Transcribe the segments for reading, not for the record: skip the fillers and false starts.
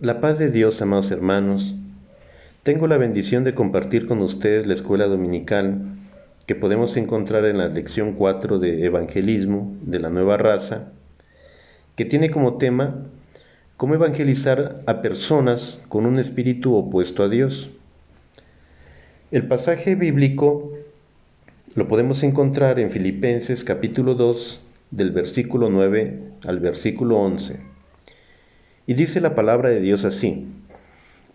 La paz de Dios, amados hermanos. Tengo la bendición de compartir con ustedes la escuela dominical que podemos encontrar en la lección 4 de Evangelismo de la Nueva Raza, que tiene como tema cómo evangelizar a personas con un espíritu opuesto a Dios. El pasaje bíblico lo podemos encontrar en Filipenses capítulo 2 del versículo 9 al versículo 11. Y dice la palabra de Dios así: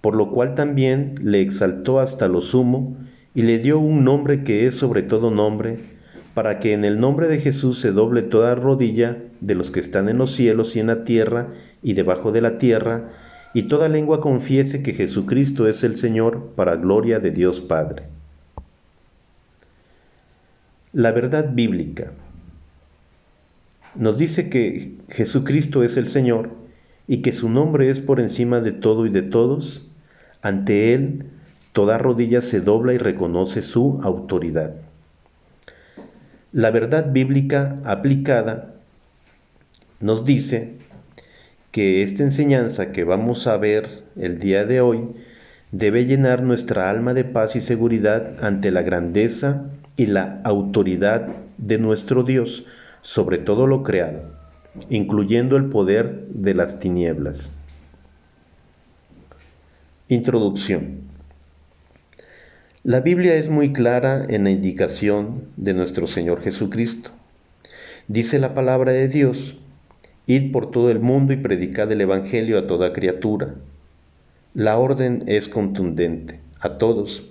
por lo cual también le exaltó hasta lo sumo y le dio un nombre que es sobre todo nombre, para que en el nombre de Jesús se doble toda rodilla de los que están en los cielos y en la tierra y debajo de la tierra, y toda lengua confiese que Jesucristo es el Señor, para gloria de Dios Padre. La verdad bíblica nos dice que Jesucristo es el Señor y que su nombre es por encima de todo y de todos. Ante Él, toda rodilla se dobla y reconoce su autoridad. La verdad bíblica aplicada nos dice que esta enseñanza que vamos a ver el día de hoy debe llenar nuestra alma de paz y seguridad ante la grandeza y la autoridad de nuestro Dios sobre todo lo creado, incluyendo el poder de las tinieblas. Introducción. La Biblia es muy clara en la indicación de nuestro Señor Jesucristo. Dice la palabra de Dios: id por todo el mundo y predicad el Evangelio a toda criatura. La orden es contundente: a todos.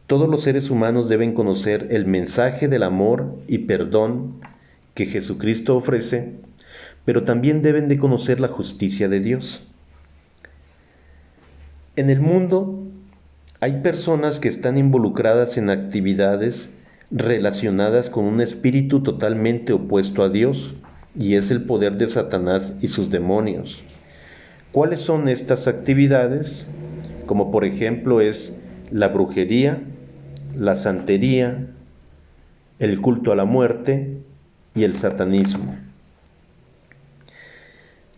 Todos los seres humanos deben conocer el mensaje del amor y perdón que Jesucristo ofrece, pero también deben de conocer la justicia de Dios. En el mundo hay personas que están involucradas en actividades relacionadas con un espíritu totalmente opuesto a Dios, y es el poder de Satanás y sus demonios. ¿Cuáles son estas actividades? Como por ejemplo es la brujería, la santería, el culto a la muerte y el satanismo.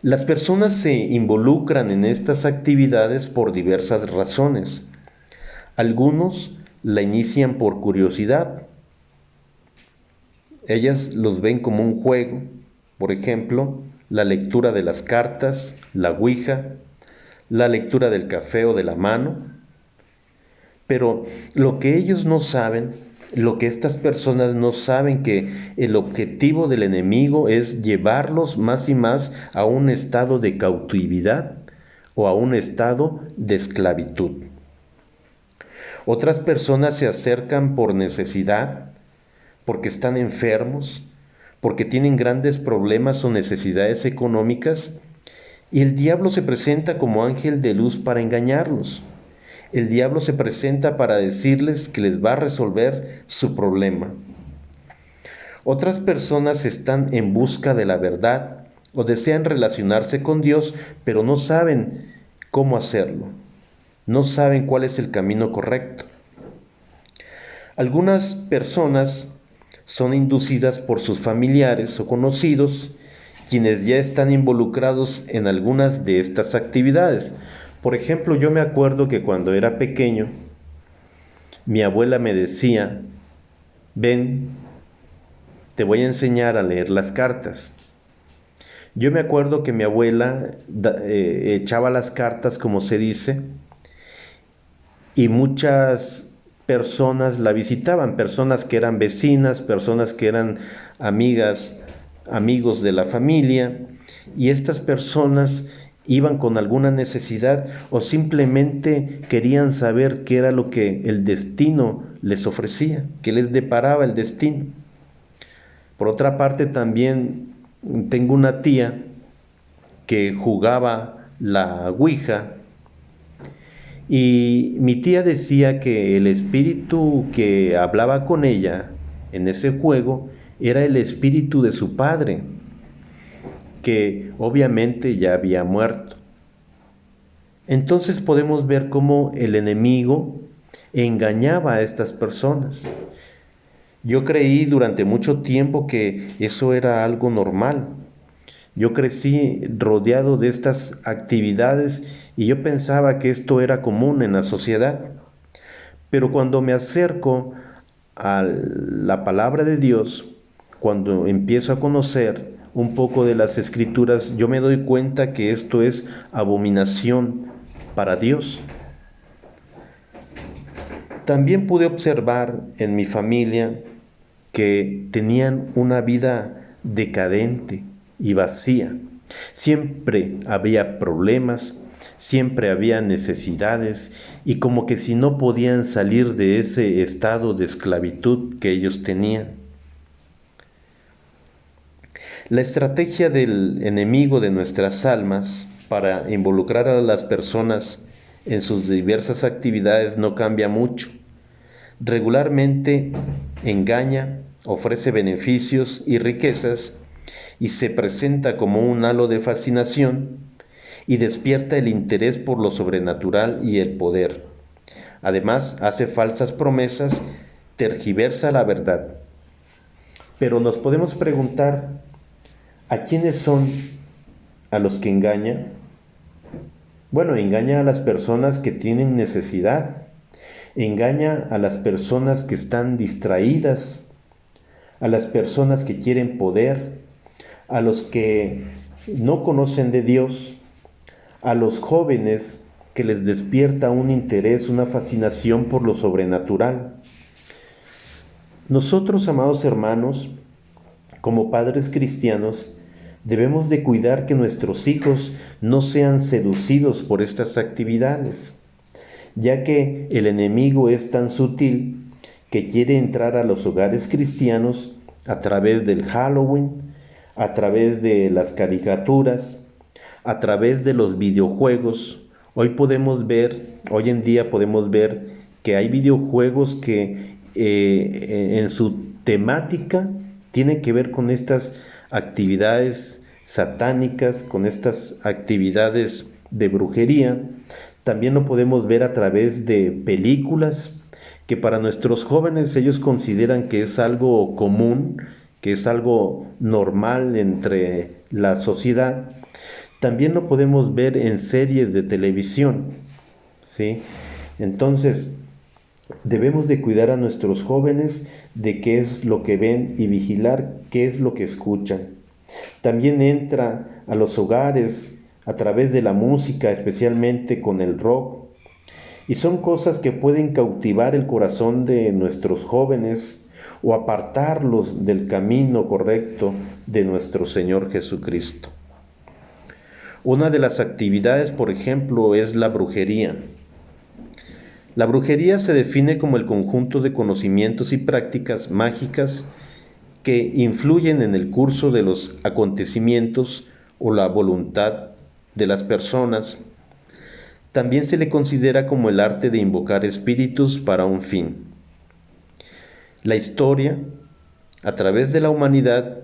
Las personas se involucran en estas actividades por diversas razones. Algunos la inician por curiosidad. Ellas los ven como un juego, por ejemplo, la lectura de las cartas, la ouija, la lectura del café o de la mano. Pero lo que ellos no saben, lo que estas personas no saben, que el objetivo del enemigo es llevarlos más y más a un estado de cautividad o a un estado de esclavitud. Otras personas se acercan por necesidad, porque están enfermos, porque tienen grandes problemas o necesidades económicas, y el diablo se presenta como ángel de luz para engañarlos. El diablo se presenta para decirles que les va a resolver su problema. Otras personas están en busca de la verdad o desean relacionarse con Dios, pero no saben cómo hacerlo. No saben cuál es el camino correcto. Algunas personas son inducidas por sus familiares o conocidos, quienes ya están involucrados en algunas de estas actividades. Por ejemplo, yo me acuerdo que cuando era pequeño, mi abuela me decía: ven, te voy a enseñar a leer las cartas. Yo me acuerdo que mi abuela echaba las cartas, como se dice, y muchas personas la visitaban, personas que eran vecinas, personas que eran amigas, amigos de la familia, y estas personas iban con alguna necesidad o simplemente querían saber qué era lo que el destino les ofrecía, qué les deparaba el destino. Por otra parte, también tengo una tía que jugaba la ouija, y mi tía decía que el espíritu que hablaba con ella en ese juego era el espíritu de su padre, que obviamente ya había muerto. Entonces podemos ver cómo el enemigo engañaba a estas personas. Yo creí durante mucho tiempo que eso era algo normal. Yo crecí rodeado de estas actividades y yo pensaba que esto era común en la sociedad. Pero cuando me acerco a la palabra de Dios, cuando empiezo a conocer un poco de las escrituras, yo me doy cuenta que esto es abominación para Dios. También pude observar en mi familia que tenían una vida decadente y vacía. Siempre había problemas, siempre había necesidades y como que si no podían salir de ese estado de esclavitud que ellos tenían. La estrategia del enemigo de nuestras almas para involucrar a las personas en sus diversas actividades no cambia mucho. Regularmente engaña, ofrece beneficios y riquezas y se presenta como un halo de fascinación y despierta el interés por lo sobrenatural y el poder. Además, hace falsas promesas, tergiversa la verdad. Pero nos podemos preguntar, ¿a quiénes son a los que engaña? Bueno, engaña a las personas que tienen necesidad, engaña a las personas que están distraídas, a las personas que quieren poder, a los que no conocen de Dios, a los jóvenes que les despierta un interés, una fascinación por lo sobrenatural. Nosotros, amados hermanos, como padres cristianos, debemos de cuidar que nuestros hijos no sean seducidos por estas actividades, ya que el enemigo es tan sutil que quiere entrar a los hogares cristianos a través del Halloween, a través de las caricaturas, a través de los videojuegos. Hoy en día podemos ver que hay videojuegos que en su temática tienen que ver con estas actividades satánicas, con estas actividades de brujería. También lo podemos ver a través de películas que para nuestros jóvenes ellos consideran que es algo común, que es algo normal entre la sociedad. También lo podemos ver en series de televisión, ¿sí? Entonces, debemos de cuidar a nuestros jóvenes de qué es lo que ven y vigilar qué es lo que escuchan. También entra a los hogares a través de la música, especialmente con el rock. Y son cosas que pueden cautivar el corazón de nuestros jóvenes o apartarlos del camino correcto de nuestro Señor Jesucristo. Una de las actividades, por ejemplo, es la brujería. La brujería se define como el conjunto de conocimientos y prácticas mágicas que influyen en el curso de los acontecimientos o la voluntad de las personas. También se le considera como el arte de invocar espíritus para un fin. La historia, a través de la humanidad,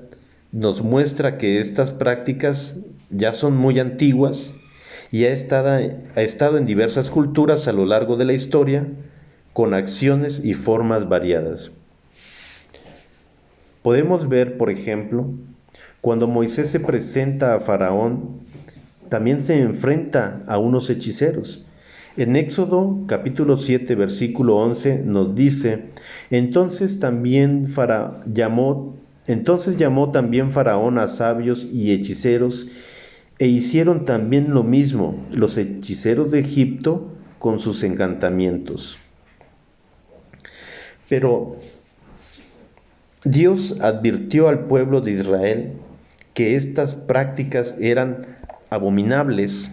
nos muestra que estas prácticas ya son muy antiguas y ha estado en diversas culturas a lo largo de la historia con acciones y formas variadas. Podemos ver, por ejemplo, cuando Moisés se presenta a Faraón, también se enfrenta a unos hechiceros. En Éxodo capítulo 7, versículo 11 nos dice, entonces llamó también Faraón a sabios y hechiceros, e hicieron también lo mismo los hechiceros de Egipto con sus encantamientos. Pero Dios advirtió al pueblo de Israel que estas prácticas eran abominables.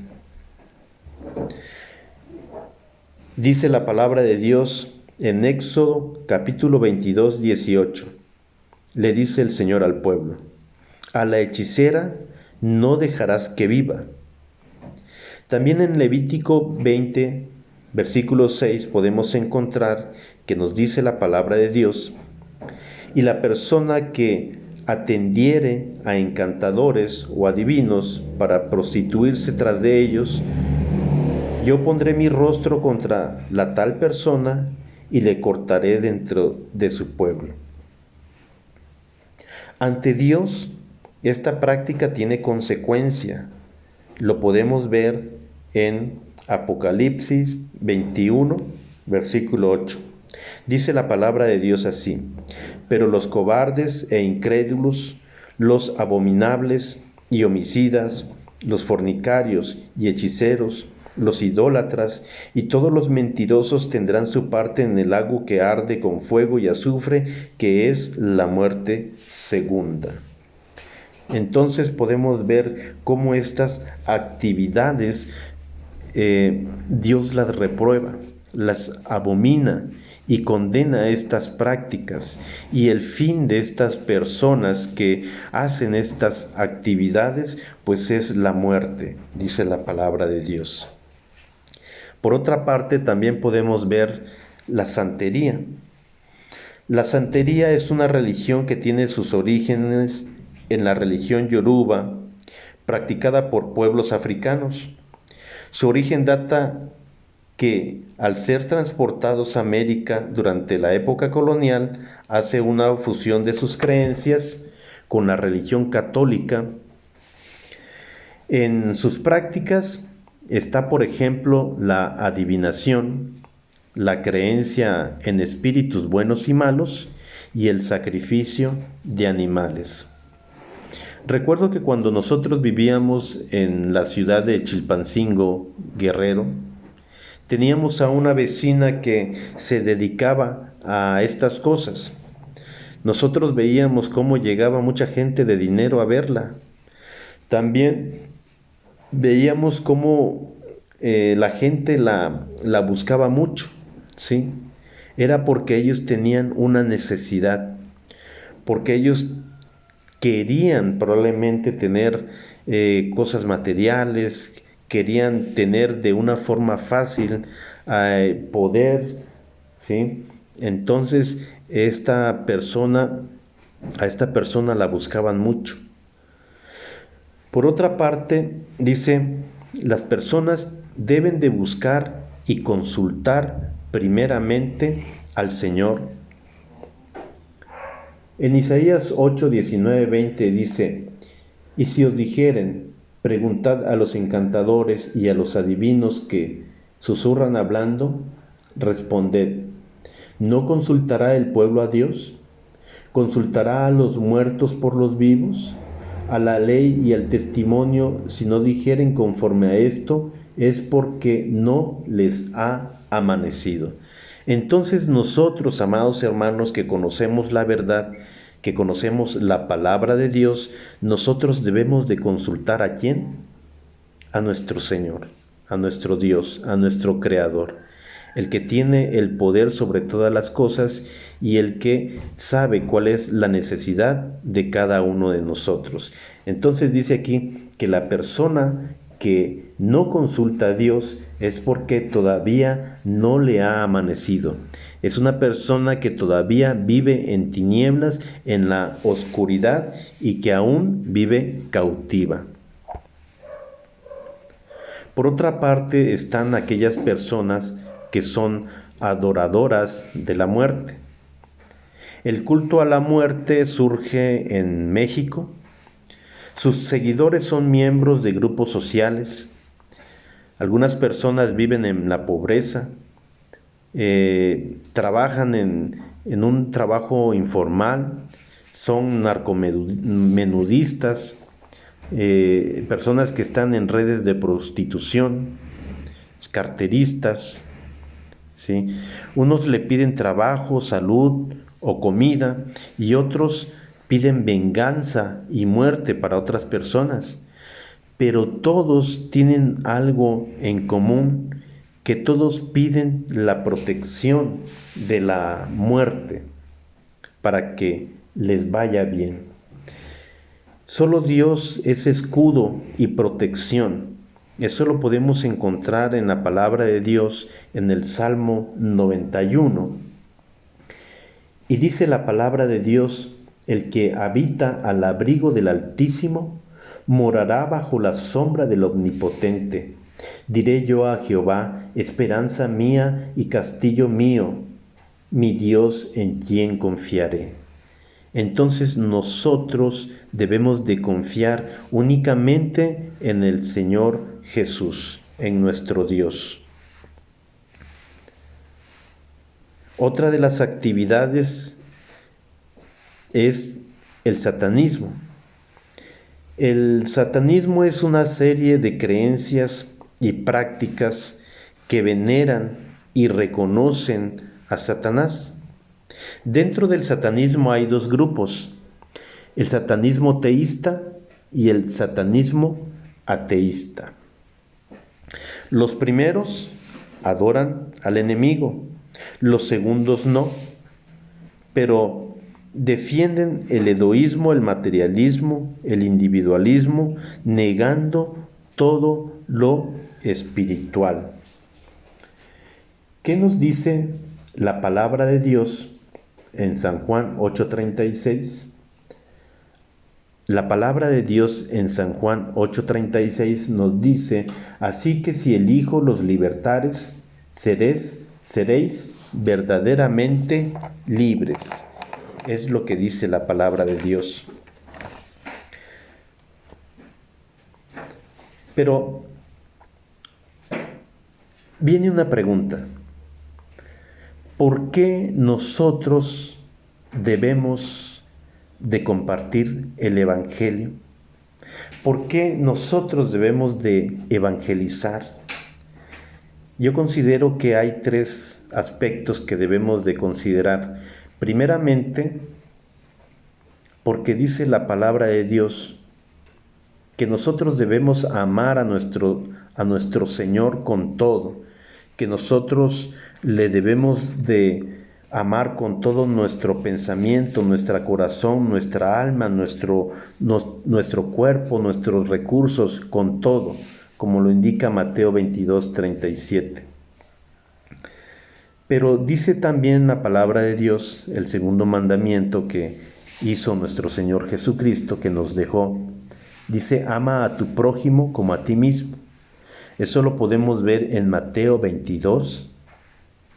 Dice la palabra de Dios en Éxodo capítulo 22, 18. Le dice el Señor al pueblo, a la hechicera no dejarás que viva. También en Levítico 20, versículo 6 podemos encontrar que nos dice la palabra de Dios, y la persona que atendiere a encantadores o adivinos para prostituirse tras de ellos, yo pondré mi rostro contra la tal persona y le cortaré dentro de su pueblo. Ante Dios, esta práctica tiene consecuencia. Lo podemos ver en Apocalipsis 21, versículo 8. Dice la palabra de Dios así: pero los cobardes e incrédulos, los abominables y homicidas, los fornicarios y hechiceros, los idólatras y todos los mentirosos tendrán su parte en el lago que arde con fuego y azufre, que es la muerte segunda. Entonces podemos ver cómo estas actividades Dios las reprueba, las abomina y condena estas prácticas. Y el fin de estas personas que hacen estas actividades, pues es la muerte, dice la palabra de Dios. Por otra parte, también podemos ver la santería. La santería es una religión que tiene sus orígenes en la religión yoruba, practicada por pueblos africanos. Su origen data que, al ser transportados a América durante la época colonial, hace una fusión de sus creencias con la religión católica. En sus prácticas está, por ejemplo, la adivinación, la creencia en espíritus buenos y malos y el sacrificio de animales. Recuerdo que cuando nosotros vivíamos en la ciudad de Chilpancingo, Guerrero, teníamos a una vecina que se dedicaba a estas cosas. Nosotros veíamos cómo llegaba mucha gente de dinero a verla. También veíamos cómo la gente la buscaba mucho, ¿sí? Era porque ellos tenían una necesidad, porque ellos querían probablemente tener cosas materiales, querían tener de una forma fácil poder, ¿sí? Entonces a esta persona la buscaban mucho. Por otra parte, dice, las personas deben de buscar y consultar primeramente al Señor. En Isaías 8, 19, 20 dice: y si os dijeren, preguntad a los encantadores y a los adivinos que susurran hablando, responded, ¿no consultará el pueblo a Dios? ¿Consultará a los muertos por los vivos? A la ley y al testimonio, si no dijeren conforme a esto, es porque no les ha amanecido. Entonces nosotros, amados hermanos, que conocemos la verdad, que conocemos la palabra de Dios, nosotros debemos de consultar ¿a quién? A nuestro Señor, a nuestro Dios, a nuestro Creador, el que tiene el poder sobre todas las cosas y el que sabe cuál es la necesidad de cada uno de nosotros. Entonces dice aquí que la persona que no consulta a Dios es porque todavía no le ha amanecido. Es una persona que todavía vive en tinieblas, en la oscuridad, y que aún vive cautiva. Por otra parte están aquellas personas que son adoradoras de la muerte. El culto a la muerte surge en México. Sus seguidores son miembros de grupos sociales. Algunas personas viven en la pobreza, trabajan en un trabajo informal, son narcomenudistas, personas que están en redes de prostitución, carteristas, ¿sí? Unos le piden trabajo, salud o comida, y otros piden venganza y muerte para otras personas. Pero todos tienen algo en común, que todos piden la protección de la muerte para que les vaya bien. Solo Dios es escudo y protección. Eso lo podemos encontrar en la palabra de Dios en el Salmo 91. Y dice la palabra de Dios: el que habita al abrigo del Altísimo morará bajo la sombra del Omnipotente. Diré yo a Jehová, esperanza mía y castillo mío, mi Dios en quien confiaré. Entonces nosotros debemos de confiar únicamente en el Señor Jesús, en nuestro Dios. Otra de las actividades es el satanismo. El satanismo es una serie de creencias y prácticas que veneran y reconocen a Satanás. Dentro del satanismo hay dos grupos: el satanismo teísta y el satanismo ateísta. Los primeros adoran al enemigo, los segundos no, pero defienden el egoísmo, el materialismo, el individualismo, negando todo lo espiritual. ¿Qué nos dice la palabra de Dios en San Juan 8:36? La palabra de Dios en San Juan 8:36 nos dice: así que si el Hijo los libertares, seréis verdaderamente libres. Es lo que dice la palabra de Dios. Pero viene una pregunta: ¿por qué nosotros debemos de compartir el Evangelio? ¿Por qué nosotros debemos de evangelizar? Yo considero que hay tres aspectos que debemos de considerar. Primeramente, porque dice la palabra de Dios que nosotros debemos amar a nuestro Señor con todo, que nosotros le debemos de amar con todo nuestro pensamiento, nuestro corazón, nuestra alma, nuestro cuerpo, nuestros recursos, con todo, como lo indica Mateo 22:37. Pero dice también la palabra de Dios, el segundo mandamiento que hizo nuestro Señor Jesucristo, que nos dejó, dice: ama a tu prójimo como a ti mismo. Eso lo podemos ver en Mateo 22,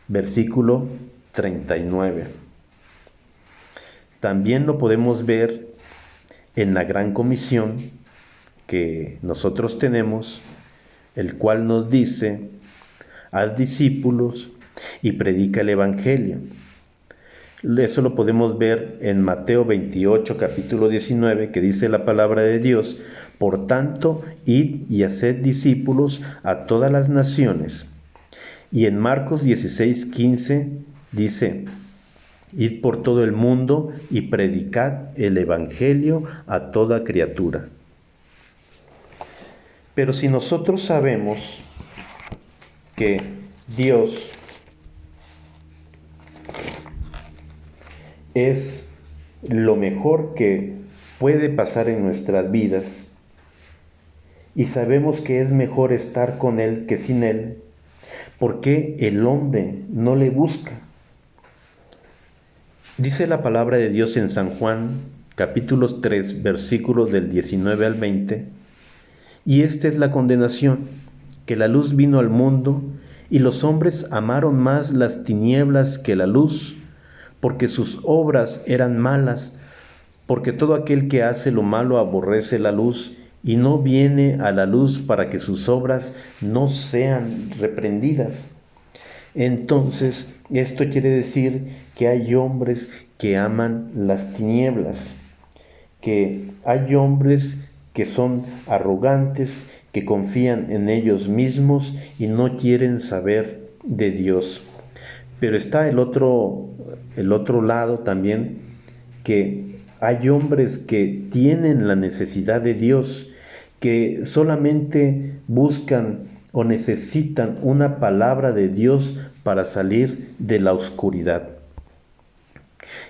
versículo 39. También lo podemos ver en la gran comisión que nosotros tenemos, el cual nos dice: haz discípulos y predica el Evangelio. Eso lo podemos ver en Mateo 28, capítulo 19, que dice la palabra de Dios: por tanto, id y haced discípulos a todas las naciones. Y en Marcos 16:15 dice: id por todo el mundo y predicad el Evangelio a toda criatura. Pero si nosotros sabemos que Dios es lo mejor que puede pasar en nuestras vidas, y sabemos que es mejor estar con Él que sin Él, ¿por qué el hombre no le busca? Dice la palabra de Dios en San Juan, capítulo 3, versículos del 19 al 20, y esta es la condenación, que la luz vino al mundo, y los hombres amaron más las tinieblas que la luz, porque sus obras eran malas, porque todo aquel que hace lo malo aborrece la luz, y no viene a la luz para que sus obras no sean reprendidas. Entonces, esto quiere decir que hay hombres que aman las tinieblas, que hay hombres que son arrogantes, que confían en ellos mismos y no quieren saber de Dios. Pero está el otro lado también, que hay hombres que tienen la necesidad de Dios, que solamente buscan o necesitan una palabra de Dios para salir de la oscuridad.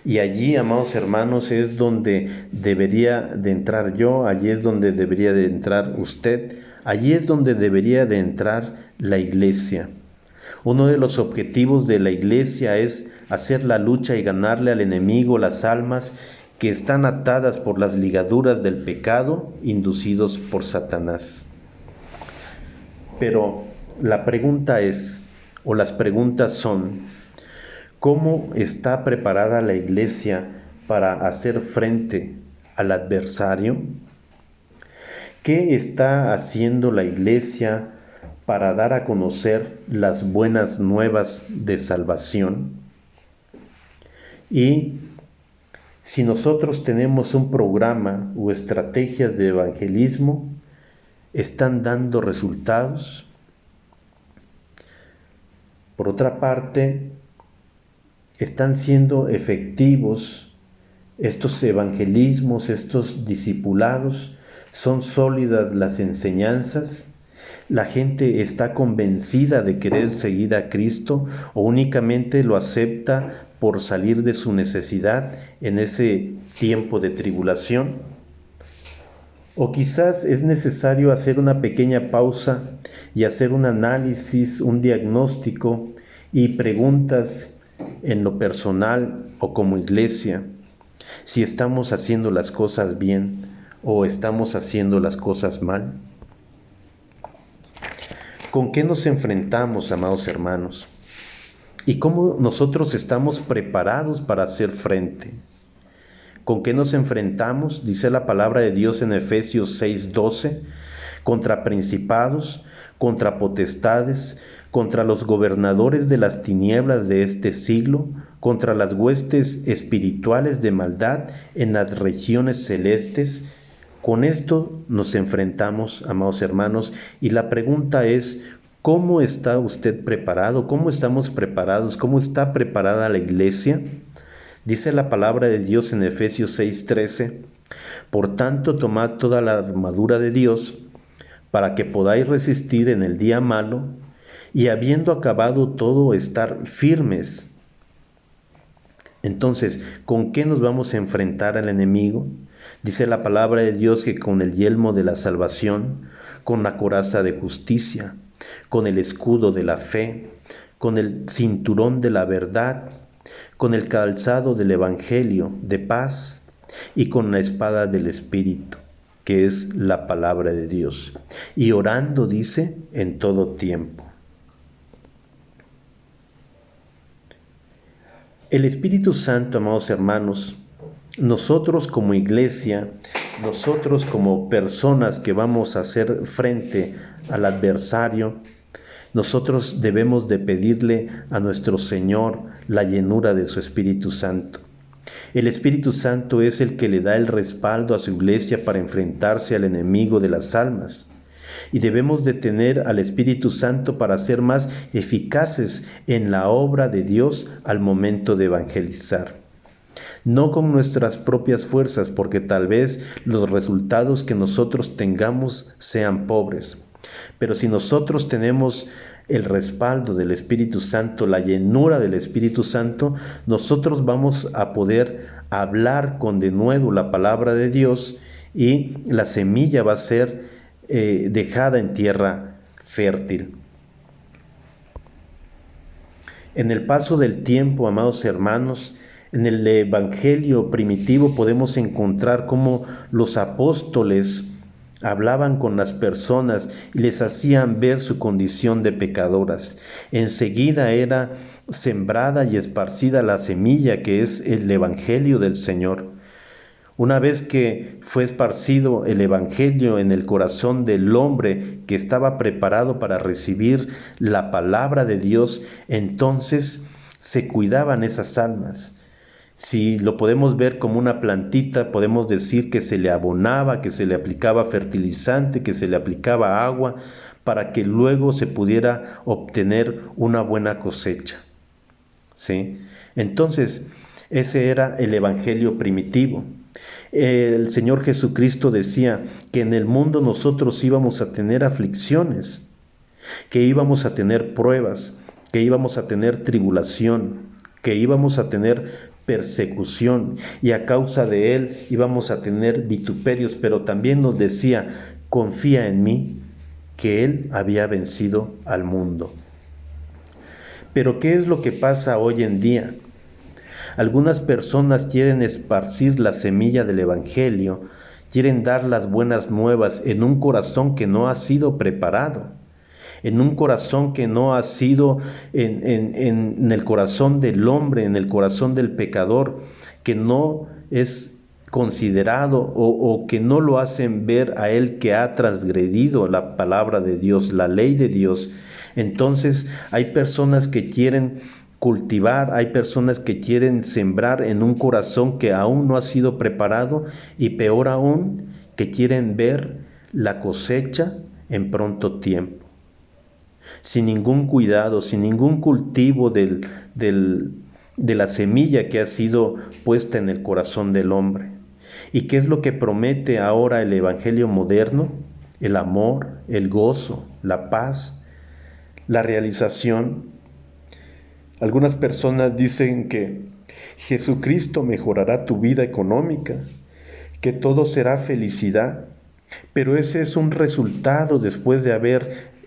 Y allí, amados hermanos, es donde debería de entrar yo, allí es donde debería de entrar usted, allí es donde debería de entrar la iglesia. Uno de los objetivos de la iglesia es hacer la lucha y ganarle al enemigo las almas que están atadas por las ligaduras del pecado, inducidos por Satanás. Pero la pregunta es, o las preguntas son: ¿cómo está preparada la iglesia para hacer frente al adversario? ¿Qué está haciendo la iglesia para dar a conocer las buenas nuevas de salvación? Y si nosotros tenemos un programa o estrategias de evangelismo, ¿están dando resultados? Por otra parte, ¿están siendo efectivos estos evangelismos, estos discipulados? ¿Son sólidas las enseñanzas? ¿La gente está convencida de querer seguir a Cristo o únicamente lo acepta por salir de su necesidad en ese tiempo de tribulación? O quizás es necesario hacer una pequeña pausa y hacer un análisis, un diagnóstico y preguntas en lo personal o como iglesia, si estamos haciendo las cosas bien o estamos haciendo las cosas mal. ¿Con qué nos enfrentamos, amados hermanos? ¿Y cómo nosotros estamos preparados para hacer frente? ¿Con qué nos enfrentamos? Dice la palabra de Dios en Efesios 6:12, contra principados, contra potestades, contra los gobernadores de las tinieblas de este siglo, contra las huestes espirituales de maldad en las regiones celestes. Con esto nos enfrentamos, amados hermanos, y la pregunta es, ¿cómo está usted preparado? ¿Cómo estamos preparados? ¿Cómo está preparada la iglesia? Dice la palabra de Dios en Efesios 6:13, por tanto, tomad toda la armadura de Dios, para que podáis resistir en el día malo, y habiendo acabado todo, estar firmes. Entonces, ¿con qué nos vamos a enfrentar al enemigo? Dice la palabra de Dios que con el yelmo de la salvación, con la coraza de justicia, con el escudo de la fe, con el cinturón de la verdad, con el calzado del evangelio de paz y con la espada del Espíritu, que es la palabra de Dios. Y orando, dice, en todo tiempo. El Espíritu Santo, amados hermanos, nosotros como iglesia, nosotros como personas que vamos a hacer frente al adversario, nosotros debemos de pedirle a nuestro Señor la llenura de su Espíritu Santo. El Espíritu Santo es el que le da el respaldo a su iglesia para enfrentarse al enemigo de las almas. Y debemos de tener al Espíritu Santo para ser más eficaces en la obra de Dios al momento de evangelizar. No con nuestras propias fuerzas, porque tal vez los resultados que nosotros tengamos sean pobres. Pero si nosotros tenemos el respaldo del Espíritu Santo, la llenura del Espíritu Santo, nosotros vamos a poder hablar con denuedo la palabra de Dios y la semilla va a ser dejada en tierra fértil. En el paso del tiempo, amados hermanos, en el Evangelio primitivo podemos encontrar cómo los apóstoles hablaban con las personas y les hacían ver su condición de pecadoras. Enseguida era sembrada y esparcida la semilla que es el Evangelio del Señor. Una vez que fue esparcido el Evangelio en el corazón del hombre que estaba preparado para recibir la palabra de Dios, entonces se cuidaban esas almas. Si lo podemos ver como una plantita, podemos decir que se le abonaba, que se le aplicaba fertilizante, que se le aplicaba agua, para que luego se pudiera obtener una buena cosecha. ¿Sí? Entonces, ese era el Evangelio primitivo. El Señor Jesucristo decía que en el mundo nosotros íbamos a tener aflicciones, que íbamos a tener pruebas, que íbamos a tener tribulación, que íbamos a tener persecución y a causa de él íbamos a tener vituperios, pero también nos decía, confía en mí, que él había vencido al mundo. Pero ¿qué es lo que pasa hoy en día? Algunas personas quieren esparcir la semilla del Evangelio, quieren dar las buenas nuevas en un corazón que no ha sido preparado, en un corazón que no ha sido en el corazón del hombre, en el corazón del pecador, que no es considerado o que no lo hacen ver a él que ha transgredido la palabra de Dios, la ley de Dios. Entonces hay personas que quieren cultivar, hay personas que quieren sembrar en un corazón que aún no ha sido preparado, y peor aún, que quieren ver la cosecha en pronto tiempo, sin ningún cuidado, sin ningún cultivo de la semilla que ha sido puesta en el corazón del hombre. ¿Y qué es lo que promete ahora el Evangelio moderno? El amor, el gozo, la paz, la realización. Algunas personas dicen que Jesucristo mejorará tu vida económica, que todo será felicidad, pero ese es un resultado después de haber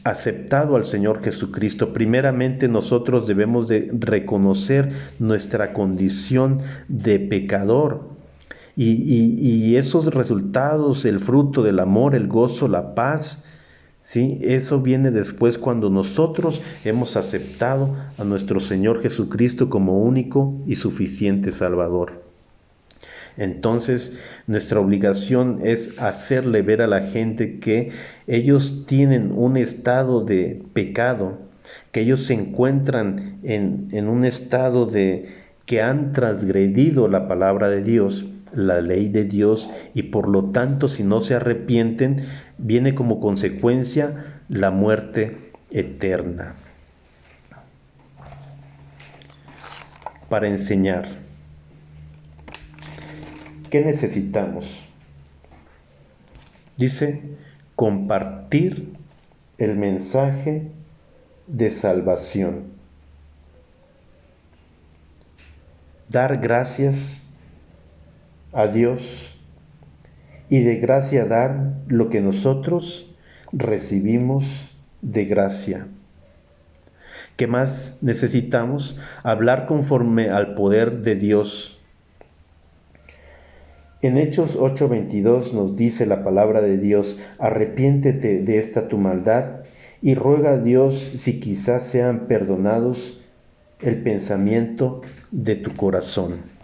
aceptado al Señor Jesucristo. Primeramente nosotros debemos de reconocer nuestra condición de pecador, y esos resultados, el fruto del amor, el gozo, la paz, ¿sí? Eso viene después cuando nosotros hemos aceptado a nuestro Señor Jesucristo como único y suficiente Salvador. Entonces, nuestra obligación es hacerle ver a la gente que ellos tienen un estado de pecado, que ellos se encuentran en un estado de que han transgredido la palabra de Dios, la ley de Dios, y por lo tanto, si no se arrepienten, viene como consecuencia la muerte eterna. Para enseñar, ¿qué necesitamos? Dice, compartir el mensaje de salvación. Dar gracias a Dios y de gracia dar lo que nosotros recibimos de gracia. ¿Qué más necesitamos? Hablar conforme al poder de Dios. En Hechos 8:22 nos dice la palabra de Dios: arrepiéntete de esta tu maldad y ruega a Dios si quizás sean perdonados el pensamiento de tu corazón.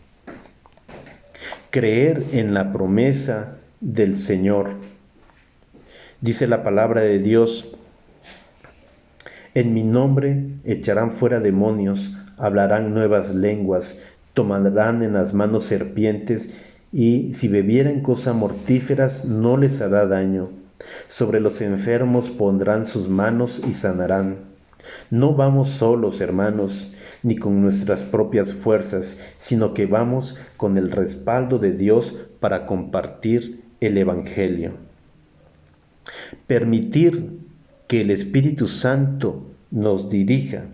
Creer en la promesa del Señor. Dice la palabra de Dios: en mi nombre echarán fuera demonios, hablarán nuevas lenguas, tomarán en las manos serpientes, y si bebieren cosas mortíferas no les hará daño. Sobre los enfermos pondrán sus manos y sanarán. No vamos solos, hermanos, ni con nuestras propias fuerzas, sino que vamos con el respaldo de Dios para compartir el Evangelio. Permitir que el Espíritu Santo nos dirija.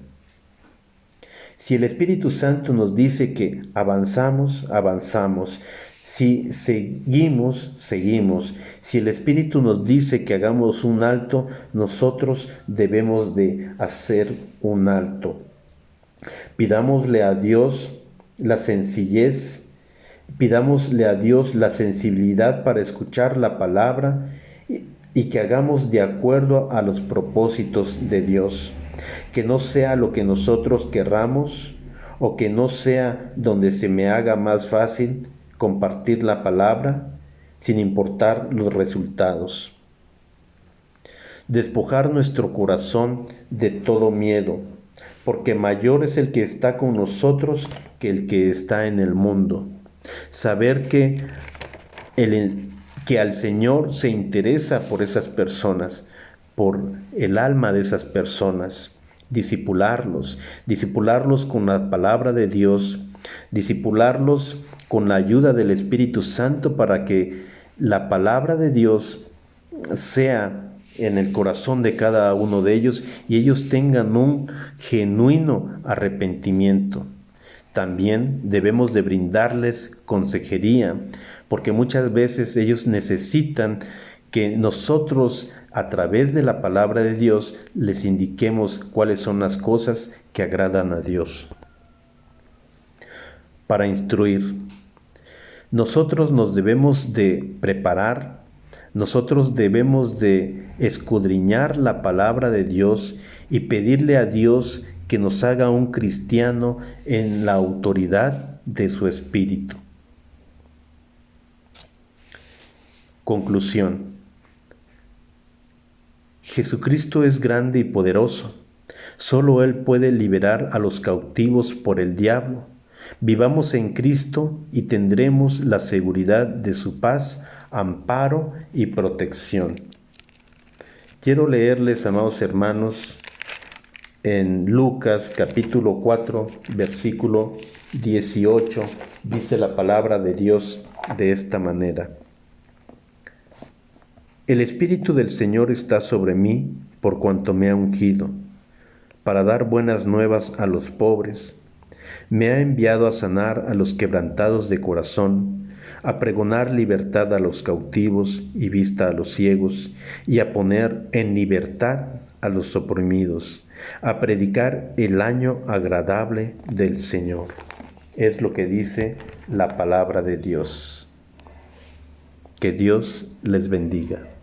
Si el Espíritu Santo nos dice que avanzamos, avanzamos. Si seguimos, seguimos. Si el Espíritu nos dice que hagamos un alto, nosotros debemos de hacer un alto. Pidámosle a Dios la sencillez, pidámosle a Dios la sensibilidad para escuchar la palabra y que hagamos de acuerdo a los propósitos de Dios. Que no sea lo que nosotros querramos, o que no sea donde se me haga más fácil compartir la palabra, sin importar los resultados. Despojar nuestro corazón de todo miedo, porque mayor es el que está con nosotros que el que está en el mundo. Saber que al Señor se interesa por esas personas, por el alma de esas personas. Discipularlos con la palabra de Dios, discipularlos con la ayuda del Espíritu Santo para que la palabra de Dios sea en el corazón de cada uno de ellos y ellos tengan un genuino arrepentimiento. También debemos de brindarles consejería, porque muchas veces ellos necesitan que nosotros, a través de la palabra de Dios, les indiquemos cuáles son las cosas que agradan a Dios. Para instruir, nosotros nos debemos de preparar, nosotros debemos de escudriñar la palabra de Dios y pedirle a Dios que nos haga un cristiano en la autoridad de su Espíritu. Conclusión. Jesucristo es grande y poderoso. Solo Él puede liberar a los cautivos por el diablo. Vivamos en Cristo y tendremos la seguridad de su paz, amparo y protección. Quiero leerles, amados hermanos, en Lucas capítulo 4, versículo 18, dice la palabra de Dios de esta manera. El Espíritu del Señor está sobre mí por cuanto me ha ungido, para dar buenas nuevas a los pobres. Me ha enviado a sanar a los quebrantados de corazón, a pregonar libertad a los cautivos y vista a los ciegos, y a poner en libertad a los oprimidos, a predicar el año agradable del Señor. Es lo que dice la palabra de Dios. Que Dios les bendiga.